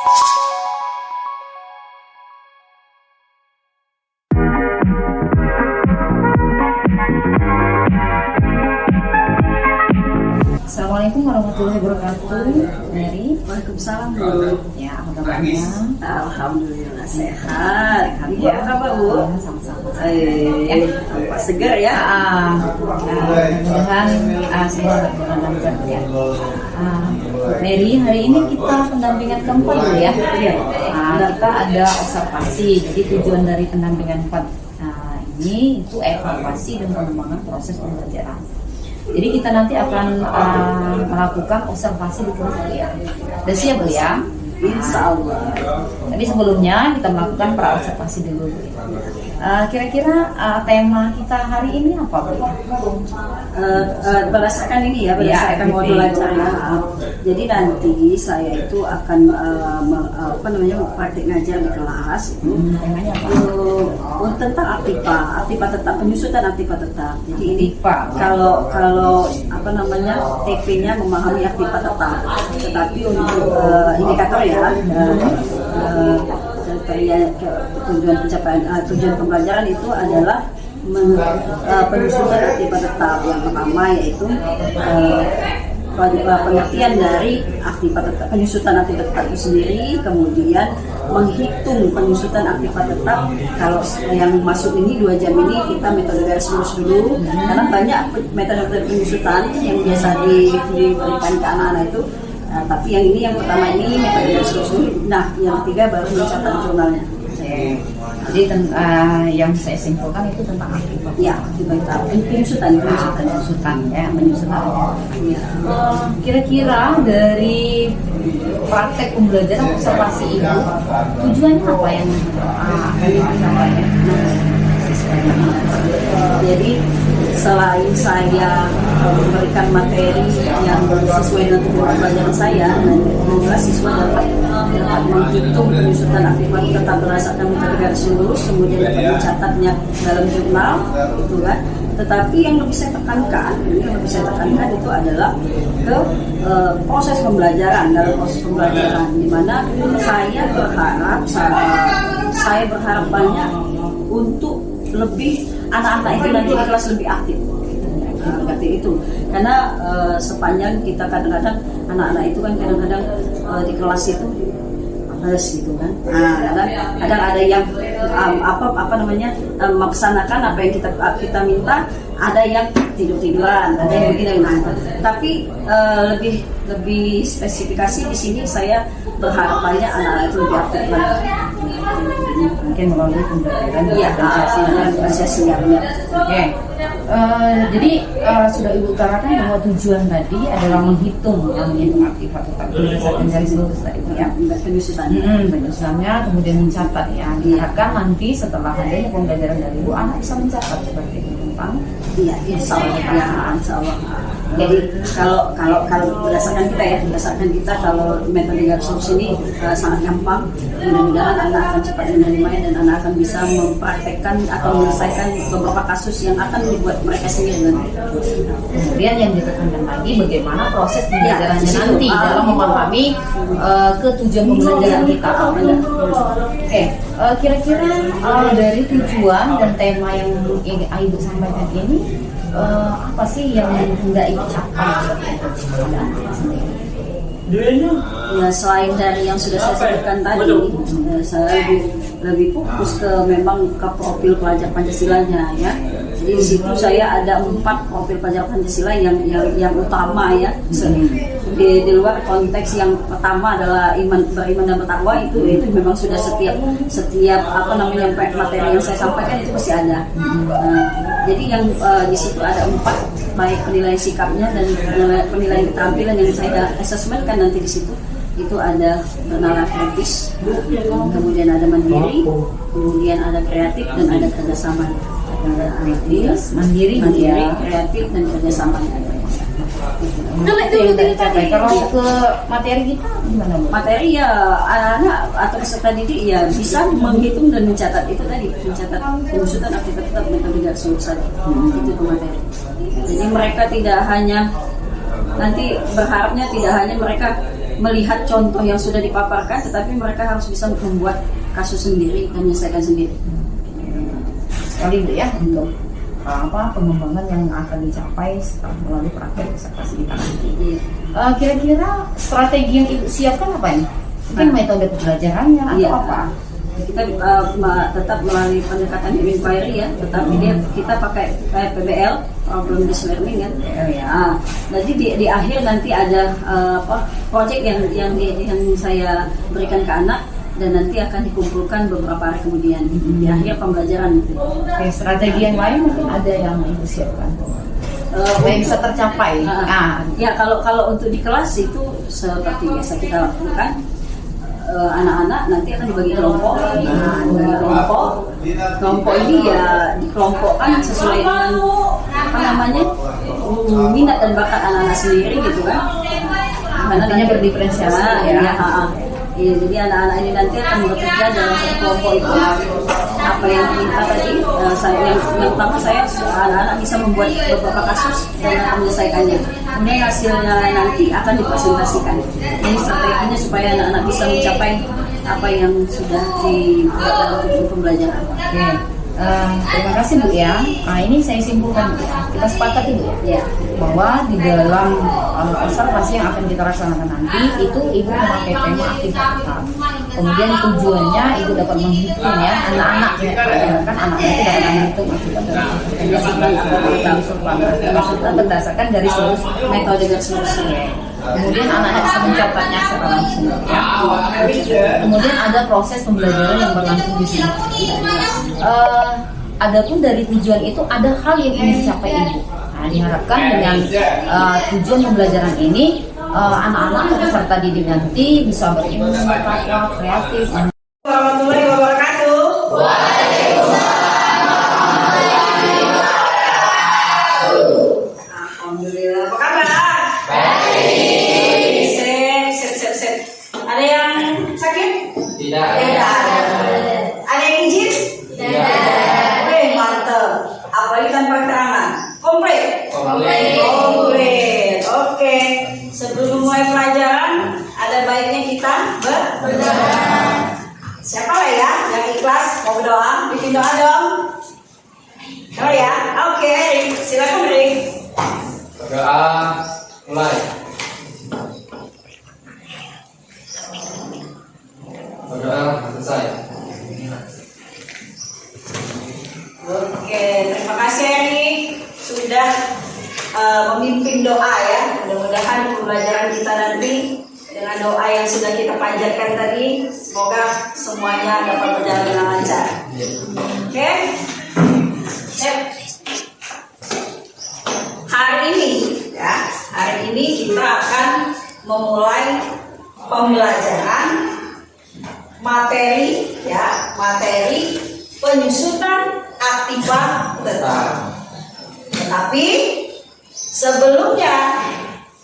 Assalamualaikum warahmatullahi wabarakatuh. Mary. Waalaikumsalam Bu. Ya, apa kabarnya? Alhamdulillah sehat. Ibu Ya. apa kabar Bu? Sama-sama. Apa segar ya? Mudah-mudahan semua berjalan lancar ya. Mary, hari ini kita pendampingan keempat dulu ya. Kita ada observasi. Jadi tujuan dari pendampingan keempat ini itu evaluasi dan pengembangan proses pembelajaran. Jadi kita nanti akan melakukan observasi di kelas ya. Udah siap Bu ya? Insya Allah. Tapi sebelumnya kita melakukan pra-observasi dulu. Kira-kira tema kita hari ini apa Bu? Berdasarkan ini ya, berdasarkan Ya, modul acara. Jadi nanti saya itu akan praktik ngajar di kelas itu. Temanya apa? Tentang aktipa tetap, penyusutan aktipa tetap. Jadi ini Aktipa, ya. kalau TP-nya memahami aktipa tetap, tetapi untuk indikator ya, tujuan pembelajaran itu adalah penyusutan aktipa tetap. Yang pertama yaitu pengertian dari aktipa tetap, penyusutan aktipa tetap itu sendiri, kemudian menghitung penyusutan aktipa tetap. Kalau yang masuk ini 2 jam ini kita metode garis lurus dulu, karena banyak metode penyusutan yang biasa diberikan ke anak-anak itu. Tapi yang ini, yang pertama ini metode garis lurus dulu. Nah, yang ketiga baru mencatat jurnalnya. Jadi yang saya simpulkan itu tentang aktivitas. Ya, aktivitas penyusutan Ya. Kira-kira dari praktek pembelajaran observasi itu tujuannya apa yang akan disampaikan? Jadi selain saya memberikan materi yang sesuai dengan tujuan pelajaran saya, dan siswa dapat menghitung penyusutan aktivitas tetap berdasarkan metode garis lurus, kemudian dapat mencatatnya dalam jurnal, gitu kan. Tetapi yang lebih saya tekankan itu adalah ke proses pembelajaran. Dalam proses pembelajaran, di mana saya berharap banyak untuk lebih anak-anak itu nanti di kelas lebih aktif. Seperti itu, karena sepanjang kita kadang-kadang anak-anak itu kan kadang-kadang di kelas itu males gitu kan. Kadang ada yang melaksanakan apa yang kita minta, ada yang tidur-tiduran, ada yang begini. Tapi lebih spesifikasi di sini saya berharap banyak anak-anak itu lebih aktif lagi. Mungkin melalui pembelajaran apresiasi. Oke. Jadi sudah Ibu utarakan bahwa tujuan tadi adalah menghitung aktivitas tetap berdasarkan garis lurus tadi ya. Penyusunannya kemudian mencatat ya. Diharapkan nanti setelah adanya pembelajaran dari Ibu, anak bisa mencatat seperti itu tentang. Iya, insya Allah. Jadi kalau berdasarkan kita kalau metode garis lurus ini sangat gampang. Mudah-mudahan anak akan cepat menerimanya dan anak akan bisa mempraktekkan atau menyelesaikan beberapa kasus yang akan dibuat mereka sendiri. Kemudian yang ditekankan lagi bagaimana proses pembelajarannya nanti dalam memahami ketujuan pembelajaran kita. Oke, kira-kira dari tujuan dan tema yang Ibu sampaikan ini apa sih yang hendak Ibu capai pada anak sendiri? Ya, selain dari yang sudah saya sebutkan tadi, saya lebih fokus ke profil pelajar Pancasilanya ya. Jadi di situ saya ada 4 profil pelajar Pancasila yang utama ya. Di luar konteks yang pertama adalah beriman dan bertakwa, itu memang sudah setiap materi yang saya sampaikan itu pasti ada. Jadi yang di situ ada 4, baik penilaian sikapnya dan penilaian keterampilan yang saya asesmen kan nanti di situ. Itu ada bernalar kritis, kemudian ada mandiri, kemudian ada kreatif dan ada kerjasama. Mandiri, kreatif dan kerjasama. Kalau ke materi kita gimana? Materi ya anak-anak atau peserta didik ya bisa menghitung dan mencatat itu tadi, mencatat penyusutan aktivitas metode garis lurus tadi. Itu materi. Jadi mereka tidak hanya nanti berharapnya tidak hanya mereka melihat contoh yang sudah dipaparkan, tetapi mereka harus bisa membuat kasus sendiri dan menyelesaikan sendiri. Sekali Bu ya untuk pengembangan yang akan dicapai setelah melalui praktek observasi di tangan. Kira-kira strategi yang Ibu siapkan apa ini? Mungkin metode pembelajarannya atau apa? Kita tetap melalui pendekatan inquiry ya, tetapi kita pakai PBL, problem based learning kan. Nanti di akhir nanti ada project yang saya berikan ke anak, dan nanti akan dikumpulkan beberapa hari kemudian di akhir pembelajaran. Oke, strategi yang lain mungkin ada yang Ibu siapkan supaya bisa tercapai. Ya kalau untuk di kelas itu seperti biasa kita lakukan, anak-anak nanti akan dibagi kelompok. Kelompok ini ya dikelompokkan sesuai dengan minat dan bakat anak-anak sendiri gitu kan. Nantinya berdiferensiasi Iya, jadi anak-anak ini nanti akan bekerja dalam satu kelompok itu. Apa yang kita tadi, yang pertama anak-anak bisa membuat beberapa kasus dan akan menyelesaikannya. Kemudian hasilnya nanti akan dipresentasikan. Ini strateginya supaya anak-anak bisa mencapai apa yang sudah dibuat dalam pembelajaran. Oke. Terima kasih Bu ya. Ini saya simpulkan Bu ya. Kita sepakat Bu ya, bahwa di dalam observasi yang akan kita laksanakan nanti itu Ibu memakai tema aktivitas. Kemudian tujuannya Ibu dapat menghitung ya anak-anak kan anak-anak itu dapat menghitung akibat dari maksudnya berdasarkan dari seluruh Metode garis lurusnya. Kemudian anak-anak bisa mencatatnya secara langsung ya. Kemudian ada proses pembelajaran yang berlangsung di sini. Adapun dari tujuan itu ada hal yang ingin dicapai Ibu. Diharapkan dengan tujuan pembelajaran ini anak-anak peserta didik nanti bisa berilmu, bertakwa, kreatif. Warahmatullahi wabarakatuh. Alhamdulillah. Apa kabar? Baik. Sip. Ada yang sakit? Tidak. Ada yang izin? Tidak. Mantap. Apalagi tanpa keterangan. Komplit. Oke. Sebelum mulai pelajaran, ada baiknya kita berdoa. Siapa lah ya yang ikhlas mau berdoa? Bikin doa dong. Oh ya, oke, Erik, silakan Erik. Berdoa mulai. Berdoa selesai. Oke, terima kasih Erik sudah memimpin doa ya. Mudah-mudahan pembelajaran kita nanti dengan doa yang sudah kita panjatkan tadi, semoga semuanya dapat berjalan dengan lancar. Oke. Hari ini kita akan memulai pembelajaran materi penyusunan aktiva tetap. Tetapi sebelumnya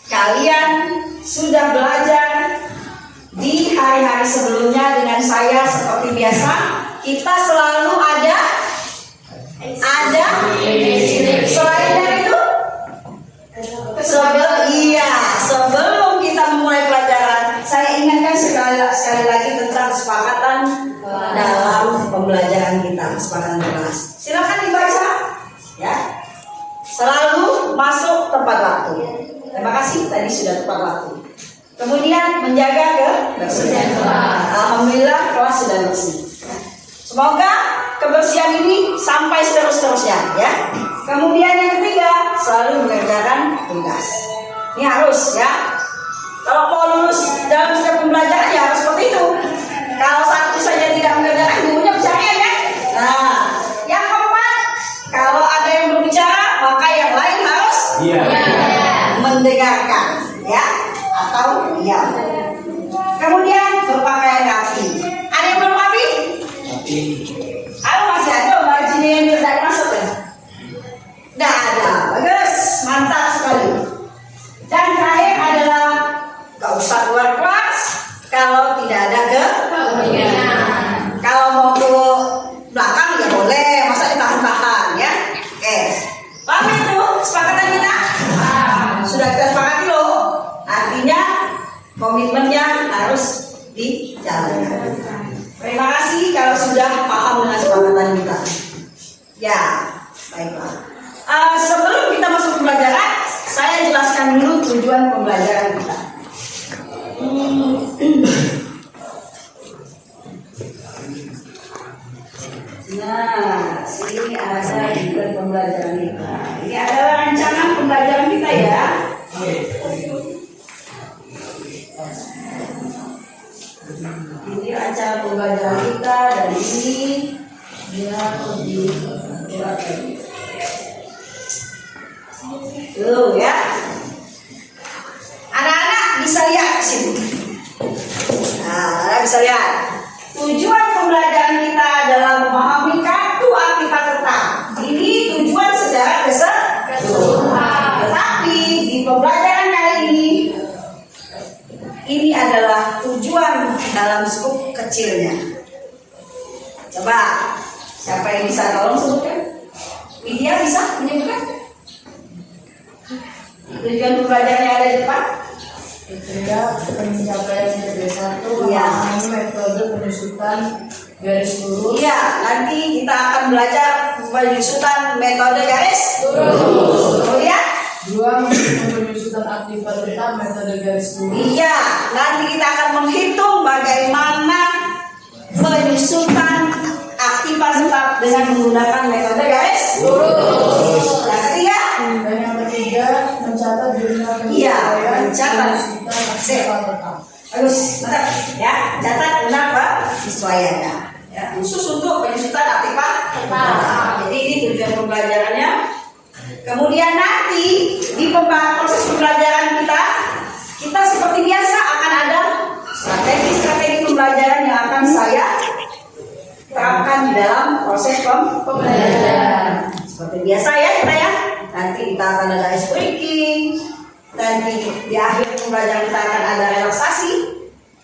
kalian sudah belajar di hari-hari sebelumnya dengan saya seperti biasa. Kita selalu ada selain dari itu sebelum kita memulai pelajaran, saya ingatkan sekali lagi tentang kesepakatan dalam pembelajaran kita, kesepakatan kelas. Silakan dibaca ya. Selalu masuk tepat waktu. Terima kasih tadi sudah tepat waktu. Kemudian menjaga kebersihan. Alhamdulillah kelas sudah bersih. Semoga kebersihan ini sampai seterusnya ya. Kemudian yang ketiga, selalu mengerjakan tugas. Ini harus ya. Kalau mau lulus dalam setiap pembelajaran ya harus seperti itu. Kalau satu saja tidak mengerjakan, gurunya bercarian ya. Nah, yang keempat, kalau ada yang berbicara, maka yang lain harus mendengarkan ya, atau diam. Kemudian berpakaian rapi. Ada yang belum rapi? Kalau masih ada bajunya yang tidak masuk ya? Tidak ada, bagus, mantap sekali. Dan terakhir adalah gak usah keluar kelas kalau tidak ada kalau mau ke belakang ya boleh, masa ditahan-tahan ya. Oke, paham itu kesepakatan kita? Sudah kita sepakati loh. komitmennya harus dijalankan. Terima kasih kalau sudah paham dengan sepakatan kita. Ya, baiklah. Sebelum kita masuk pembelajaran, saya jelaskan dulu tujuan pembelajaran kita. Nah, sini ada tujuan pembelajaran kita. Ini adalah rancangan pembelajaran kita ya. Ini rancangan pembelajaran kita dan ini dia lebih berat lagi. Tuh ya. Anak-anak bisa lihat ke sini. Nah, anak bisa lihat. Tujuan pembelajaran kita adalah memahami kartu aktiva tetap. Ini tujuan secara keseluruhan. Tetapi di pembelajaran kali ini adalah tujuan dalam skup kecilnya. Coba, siapa yang bisa tolong sebutkan? Widya bisa menyebutkan? Tujuan pembelajaran yang ada di depan? Kriteria pencapaian metode 1, Iya. memahami metode penyusutan garis lurus. Iya, nanti kita akan belajar penyusutan metode garis lurus. Kemudian? 2, menghitung penyusutan aktiva tetap metode garis lurus. Iya, nanti kita akan menghitung bagaimana penyusutan aktiva tetap dengan menggunakan metode garis lurus. Yang ketiga? Dan yang ketiga, mencatat jumlah Iya, pencapaian mencatat. penyusutan aktiva tetap. Bagus, mantap. Ya, catat benar Pak siswayanya. Ya, khusus untuk penyusutan aktiva tetap. Jadi ini tujuan pembelajarannya. Kemudian nanti di proses pembelajaran kita seperti biasa akan ada strategi-strategi pembelajaran yang akan saya terapkan di dalam proses pembelajaran. Seperti biasa ya kita ya. Nanti kita akan ada ice breaking. Nanti di akhir pembelajaran kita akan ada relaksasi.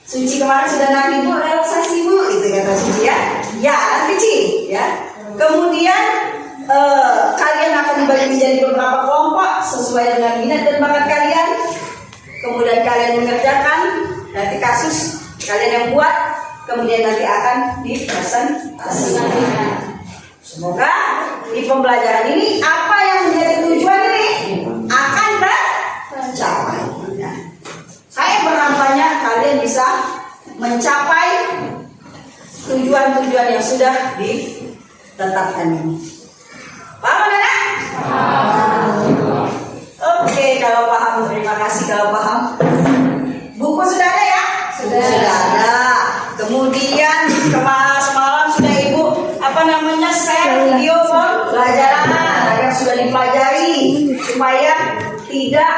Suci kemarin sudah nanya Bu, relaksasi Bu, itu kata Suci ya. Ya nanti Ci ya. Kemudian kalian akan dibagi menjadi beberapa kelompok sesuai dengan minat dan bakat kalian. Kemudian kalian mengerjakan nanti kasus kalian yang buat. Kemudian nanti akan dipresentasikan. Semoga di pembelajaran ini apa yang menjadi tujuan ini akan tercapai. Ya. Saya berkampanye kalian bisa mencapai tujuan-tujuan yang sudah ditetapkan ini. Paham anak? Oke, kalau paham terima kasih kalau paham. Buku sudah ada ya? Sudah ada. Kemudian semalam sudah Ibu share video pembelajaran yang sudah dipelajari supaya tidak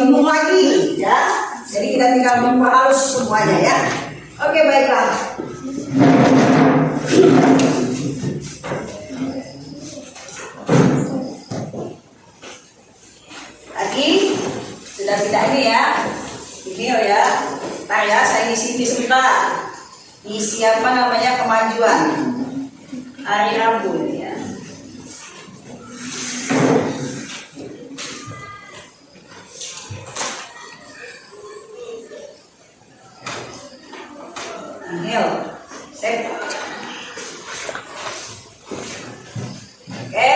bingung lagi ya. Jadi kita tinggal memperhalus semuanya ya. Oke, baiklah. Lagi sudah tidak ini ya. Ini ya. Ntar ya saya isi ini sebentar. Isi apa namanya kemajuan hari Rabu ya. Angel, set. Oke.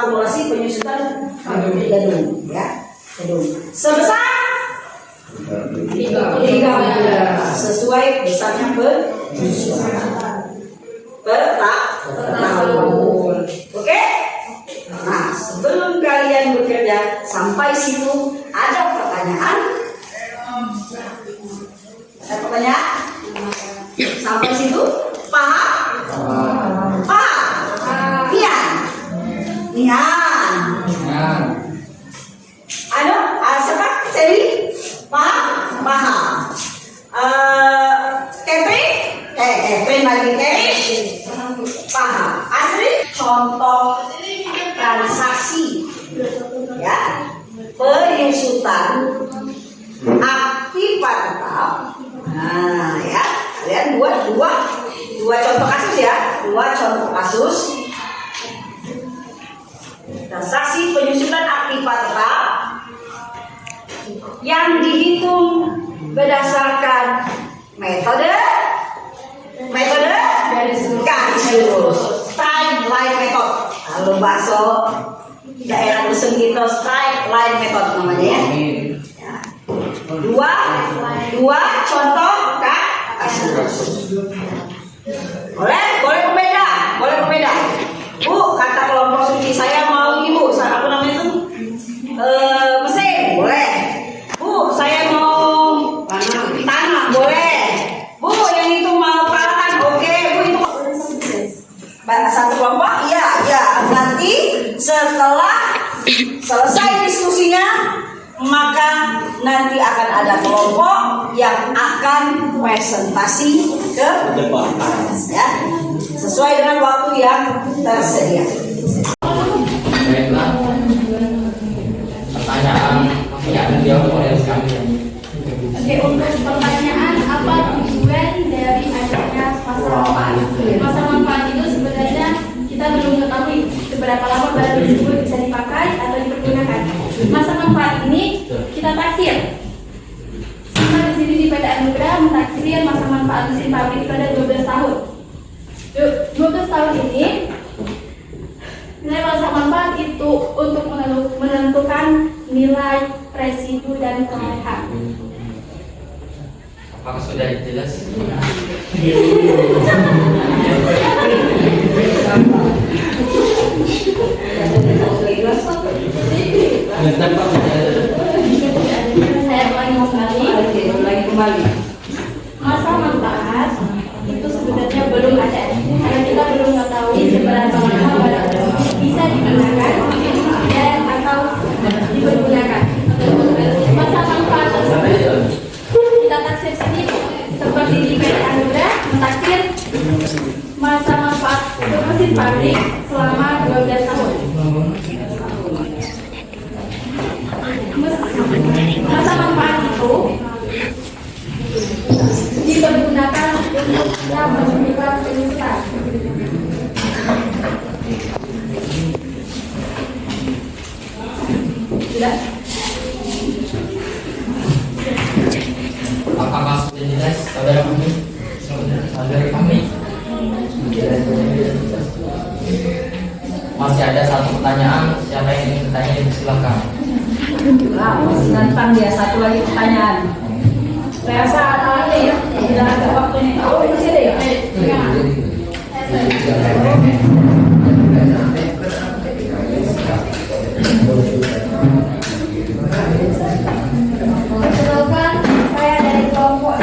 akumulasi penyusutan gedung ya. Gedung sebesar 3 bulan sesuai besarnya penyusutan per tahun. Oke? Nah, sebelum kalian bekerja sampai situ ada pertanyaan? Ada pertanyaan? Sampai situ paham? Paham? Iya. Siapa? Seri? Paham? Paham. Kevin lagi paham. Asri? Contoh transaksi ya, penyusutan aktiva tetap. Nah ya, kalian dua contoh kasus ya, dua contoh kasus transaksi penyusutan aktiva tetap yang dihitung berdasarkan metode garis lurus, straight line method. Kalau bakso daerah dusun kita straight line method namanya ya. Dua contoh kasus. Boleh berbeda. Bu, kata kelompok suci saya mau ibu, apa namanya itu? Mesin, boleh. Bu, saya mau tanah, boleh. Bu, yang itu mau peralatan, oke. Bu, itu satu kelompok, iya. Nanti setelah selesai diskusinya, maka nanti akan ada kelompok yang akan presentasi ke depan ya, sesuai dengan waktu yang tersedia. Baiklah. Pertanyaan yang dijawab oleh kami. Oke, untuk pertanyaan apa tujuan dari adanya masa manfaat? Masa manfaat itu sebenarnya kita belum mengetahui seberapa lama barang tersebut bisa dipakai atau dipergunakan. Masa manfaat ini kita taksir. Sama di sini di PT Anugerah mentaksir masa manfaat mesin pabrik itu ada 12 tahun. 12 tahun ini nilai masa manfaat itu untuk menentukan nilai residu dan perolehan. Apakah sudah jelas? Saya ulangi kembali. Masa manfaat itu sebenarnya belum ada karena kita belum mengetahui seberapa lama barang tersebut bisa digunakan dan atau dipergunakan. Masa manfaat tersebut kita taksir sendiri seperti di PT Anugerah mentaksir masa manfaat untuk mesin pabrik selama 12 tahun. Masa manfaat itu dipergunakan untuk kita menunjukkan penyusutan. Sudah? Apakah sudah jelas saudara kami? Saudara kami. Masih ada satu pertanyaan. Siapa yang ingin bertanya silakan. Masih nantang dia satu lagi pertanyaan. Saya saat lagi ya, tidak ada waktunya. Oh, masih ada ya? Perkenalkan, saya dari kelompok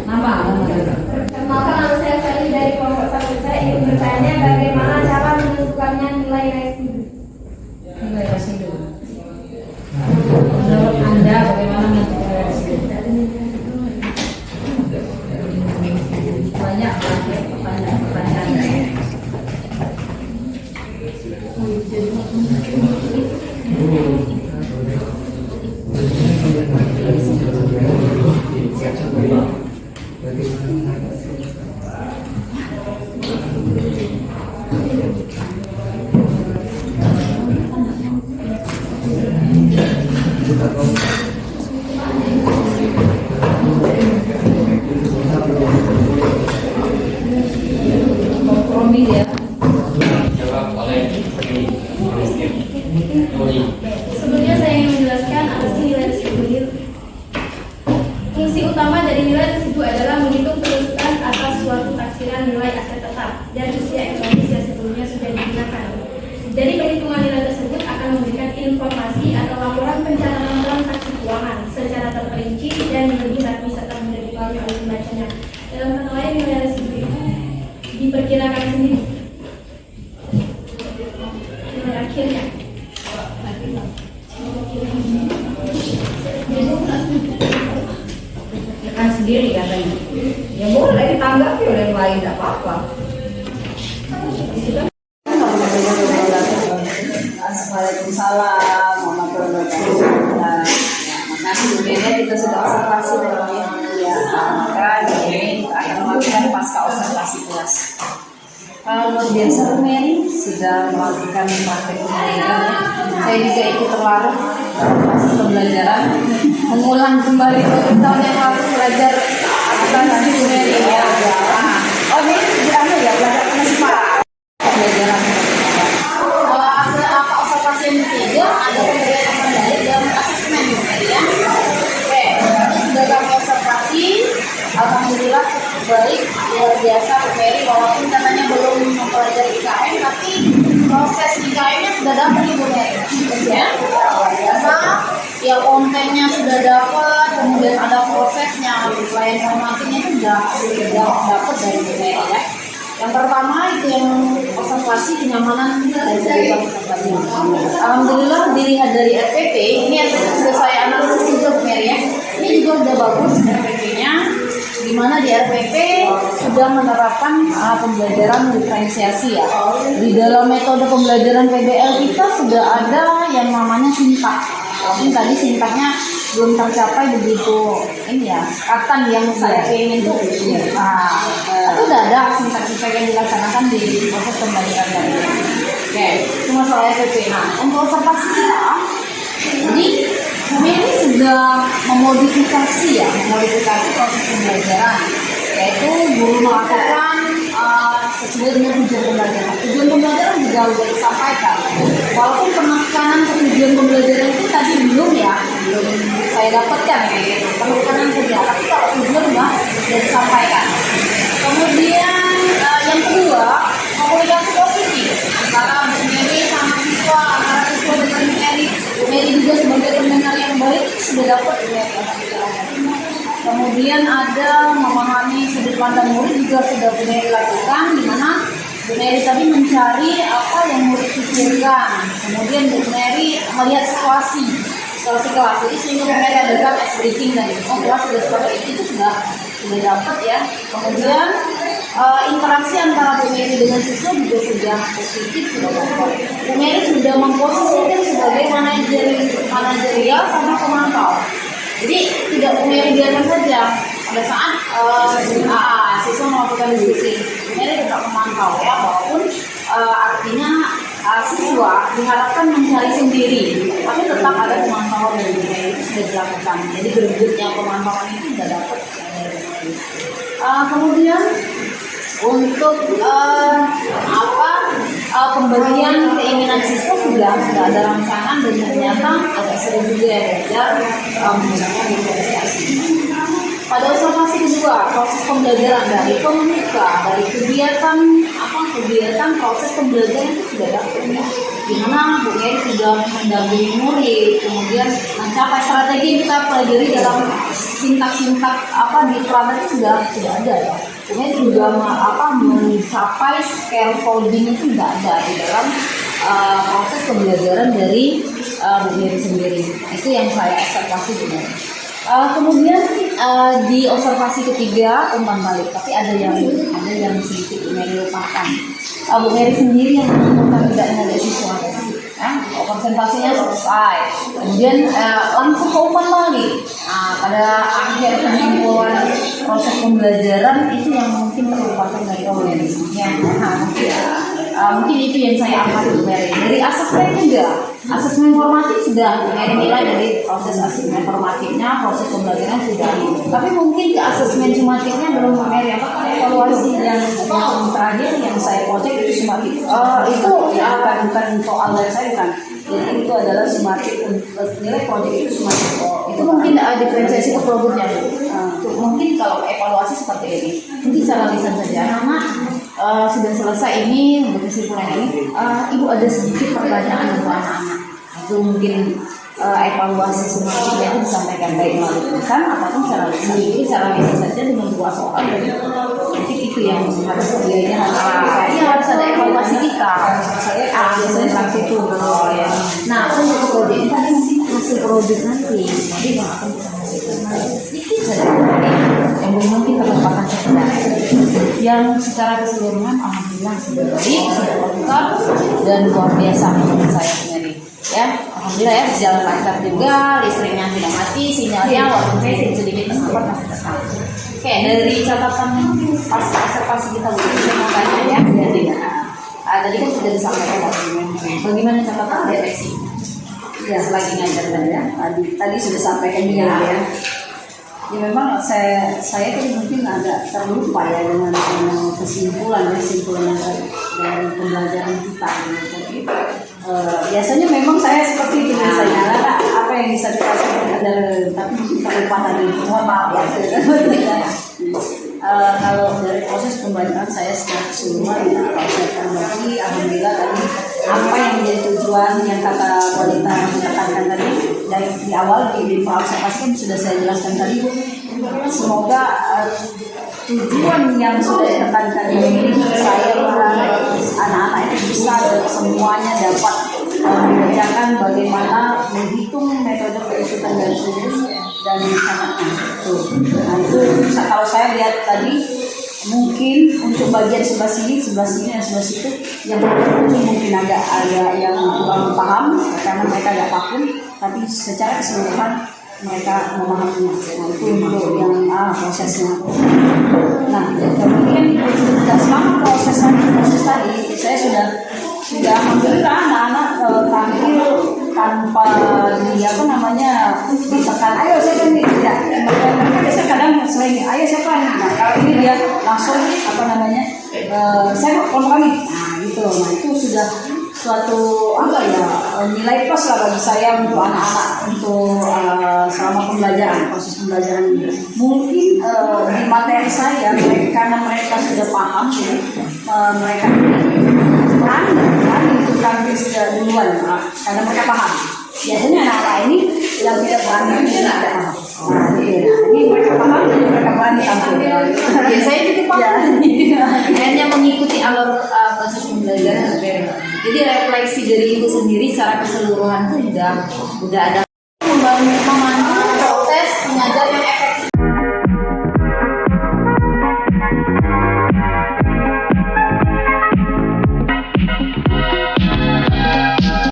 Perkenalkan, nama saya Sally dari kelompok satu. Saya ingin bertanya bagaimana cara menentukannya nilai residu. Nilai residu. Menurut Anda bagaimana menentukan nilai residu? Nuri ya. Jawab oleh Nuri. Sebelumnya saya ingin menjelaskan apa sih nilai residu. Fungsi utama dari nilai residu adalah menghitung kerusakan atas suatu taksiran nilai aset tetap dan usia ekonomis yang sebelumnya sudah digunakan. Dari perhitungan nilai tersebut akan memberikan informasi atau laporan pencatatan transaksi keuangan secara terperinci dan lebih rapi serta mudah dipahami oleh pembacanya. Dalam kata lain, nilai residu itu diperkirakan sendiri. Nilai akhirnya. Kan sendiri katanya. Ya boleh ditanggapi oleh yang lain, tidak apa-apa. Waalaikumsalam warahmatullahi wabarakatuh. Makasih Bu Nene, kita sudah observasi dalam ya. Maka ini kita akan melakukan pasca observasi kelas. Luar biasa Bu Mary sudah melakukan praktek pembelajaran. Saya juga ikut terlarut dalam proses pembelajaran, mengulang kembali tahun yang lalu belajar akuntansi Bu Mary ya. Oh ini anu ya belajar penumpang pembelajaran. Yang ketiga ada pemberian kembali dalam asesmen Bu Mary ya. Oke, ini sudah kami observasi. Alhamdulillah cukup baik, luar biasa Bu Mary. Walaupun katanya belum mempelajari IKN, tapi proses IKN-nya sudah dapat Bu Mary. Ya, luar biasa. Ya kontennya sudah dapat, kemudian ada prosesnya, pelayan informasinya itu sudah dapat dari Bu Mary ya. Yang pertama itu yang observasi kenyamanan dari peserta. Alhamdulillah dilihat dari RPP, ini RPP sudah saya analisis juga Bu Mary ya. Ini juga sudah bagus RPP-nya, di mana di RPP sudah menerapkan pembelajaran diferensiasi ya. Di dalam metode pembelajaran PBL kita sudah ada yang namanya sintak. Mungkin tadi sintaknya belum tercapai begitu ini ya, katan yang saya pengen itu itu udah ada sintak-sintak yang dilaksanakan di proses pembelajaran tadi. Oke, cuma soal RPP. Nah, untuk observasi kita, jadi ini sudah memodifikasi proses pembelajaran, yaitu guru melakukan sesuai dengan tujuan pembelajaran. Tujuan pembelajaran juga sudah disampaikan. Walaupun penekanan ke tujuan pembelajaran itu tadi belum saya dapatkan gitu. Penekanan saja, tapi kalau tujuan sudah disampaikan. Kemudian yang kedua, komunikasi positif antara Bu Mary sama siswa, antara siswa dengan Bu Mary. Bu Mary juga sebagai pendengar yang baik sudah dapat Bu Mary. Kemudian ada memahami sudut pandang murid juga sudah Bu Mary lakukan, di mana Bu Mary tadi mencari apa yang murid pikirkan. Kemudian Bu Mary melihat situasi kelas, jadi sehingga Bu Mary adakan ice breaking tadi. Oh kelas sudah seperti itu sudah dapat ya. Kemudian interaksi antara Bu Mary dengan siswa juga sudah positif, sudah dapat. Bu Mary sudah memposisikan sebagai manajerial sama pemantau. Jadi tidak Bu Mary biarkan saja pada saat siswa melakukan diskusi, Bu Mary tetap memantau ya, walaupun artinya siswa diharapkan mencari sendiri, tapi tetap ada pemantauan dari Bu Mary itu sudah dilakukan. Jadi berikutnya pemantauan itu sudah dapat. Kemudian untuk pemberian keinginan siswa sudah ada rancangan dan ternyata agak seru juga ya belajar menggunakan diferensiasi. Pada observasi kedua, proses pembelajaran dari pemuka, dari kegiatan proses pembelajaran itu sudah dapat ya. Dimana Bu Mary sudah mendampingi murid, kemudian mencapai strategi yang kita pelajari dalam sintak-sintak di pelajaran itu sudah ada ya. Bu Mary juga mencapai scaffolding itu tidak ada di dalam proses pembelajaran dari Bu Mary sendiri. Itu yang saya observasi juga. Kemudian di observasi ketiga umpan balik, tapi ada yang sedikit Bu Mary lupakan. Bu Mary sendiri yang menentukan tidaknya dari siswa. Presentasinya selesai, kemudian langsung ke umpan balik. Pada akhir kesimpulan proses pembelajaran itu yang mungkin terlupakan dari Bu Mary. Mungkin itu yang saya amati Bu Mary. Dari asesmen juga, asesmen formatif sudah Bu Mary nilai dari proses asesmen formatifnya, proses pembelajaran sudah. Tapi mungkin ke asesmen sumatifnya belum Bu Mary. Apakah evaluasi yang terakhir yang saya project Sumatik. Itu ya bukan soal dari saya bukan. Jadi itu adalah Sumatik, nilai proyek itu Sumatik. Itu mungkin diferensiasi ke produknya. Mungkin kalau evaluasi seperti ini, mungkin secara lisan saja. Anak sudah selesai ini untuk kesimpulan ini, ibu ada sedikit pertanyaan untuk anak-anak. Itu mungkin evaluasi semuanya itu disampaikan baik melalui tulisan ataupun secara lisan. Jadi secara lisan saja dengan 2 soal dari mungkin itu yang harus dia harus ada evaluasi kita. Saya biasanya seperti itu. Ya. Nah, untuk produk ini tadi mungkin hasil produk nanti yang akan kita hasilkan sedikit saja yang mungkin terlupakan sebenarnya. Yang secara keseluruhan alhamdulillah sudah baik, sudah lengkap dan luar biasa menurut saya sendiri. Ya, alhamdulillah ya berjalan lancar juga, listriknya tidak mati, sinyalnya walaupun saya sedikit terhambat masih tetap. Oke, dari catatan pas observasi kita mau tanya ya, jadi tadi kan sudah disampaikan bagaimana catatan deteksi? Ya, selagi ngajar tadi ya. Tadi sudah sampaikan juga ya. Ya memang saya tadi mungkin agak terlupa ya dengan kesimpulan dari pembelajaran kita. Jadi, biasanya memang saya seperti itu biasanya. Apa yang bisa dikasih tapi mungkin terlupa tadi. Mohon maaf ya. Kalau dari proses pembelajaran saya secara keseluruhan ya, saya akan bagi alhamdulillah tadi apa yang menjadi tujuan yang kata wanita menekankan tadi dari di awal di observasi kan sudah saya jelaskan tadi Bu. Semoga tujuan yang sudah ditekankan ini saya anak-anak itu bisa semuanya dapat mengerjakan bagaimana menghitung metode penyusutan garis lurus dan sangatnya. Nah itu kalau saya lihat tadi mungkin untuk bagian sebelah sini dan sebelah situ yang mungkin agak yang kurang paham karena mereka agak vakum, tapi secara keseluruhan mereka memahaminya. Nah itu untuk yang prosesnya. Nah kemudian selama proses tadi saya sudah alhamdulillah anak-anak tampil tanpa ditekan ayo saya kan tidak biasa kadang selain ayo siapa nih, nah kalau ini dia langsung saya mau kami gitu. Nah itu sudah suatu nilai plus lah bagi saya untuk anak-anak untuk selama proses pembelajaran ini. Mungkin di materi saya karena mereka sudah paham jadi mereka berani untuk tampil duluan karena mereka paham. Biasanya anak-anak ini yang tidak berani tidak paham. Nah, ini mereka paham jadi mereka berani tampil. Biasanya itu paham. Hanya mengikuti alur proses pembelajaran. Jadi refleksi dari ibu sendiri secara keseluruhan itu udah ada membantu proses mengajar yang efektif.